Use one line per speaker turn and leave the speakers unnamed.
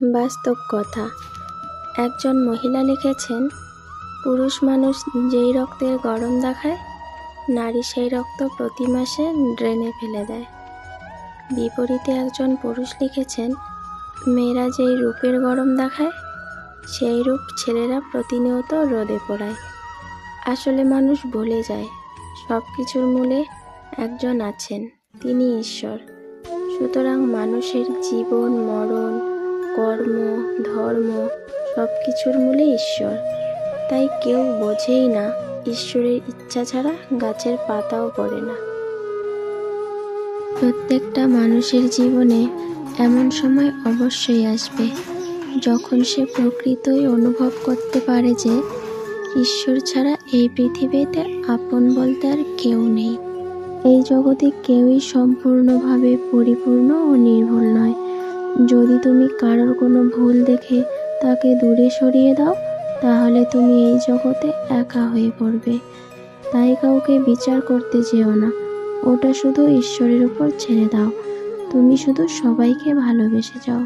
বাস্তব কথা। একজন মহিলা লিখেছেন, পুরুষ মানুষ যেই রক্তের গরম দেখায়, নারী সেই রক্ত প্রতি মাসে ড্রেনে ফেলে দেয়। বিপরীতে একজন পুরুষ লিখেছেন, মেয়েরা যেই রূপের গরম দেখায়, সেই রূপ ছেলেরা প্রতিনিয়ত রোদে পোড়ায়। আসলে মানুষ ভুলে যায়, সব কিছুর মূলে একজন আছেন, তিনি ঈশ্বর। সুতরাং মানুষের জীবন, মরণ, কর্ম, ধর্ম সব কিছুর মূলে ঈশ্বর। তাই কেউ বোঝেই না, ঈশ্বরের ইচ্ছা ছাড়া গাছের পাতাও পড়ে না। প্রত্যেকটা মানুষের জীবনে এমন সময় অবশ্যই আসবে, যখন সে প্রকৃতই অনুভব করতে পারে যে ঈশ্বর ছাড়া এই পৃথিবীতে আপন বলতে আর কেউ নেই। এই জগতে কেউই সম্পূর্ণভাবে পরিপূর্ণ ও নির্ভুল নয়। যদি তুমি কারোর কোনো ভুল দেখে তাকে দূরে সরিয়ে দাও, তাহলে তুমি এই জগতে একা হয়ে পড়বে। তাই কাউকে বিচার করতে যেও না, ওটা শুধু ঈশ্বরের উপর ছেড়ে দাও। তুমি শুধু সবাইকে ভালোবেসে যাও।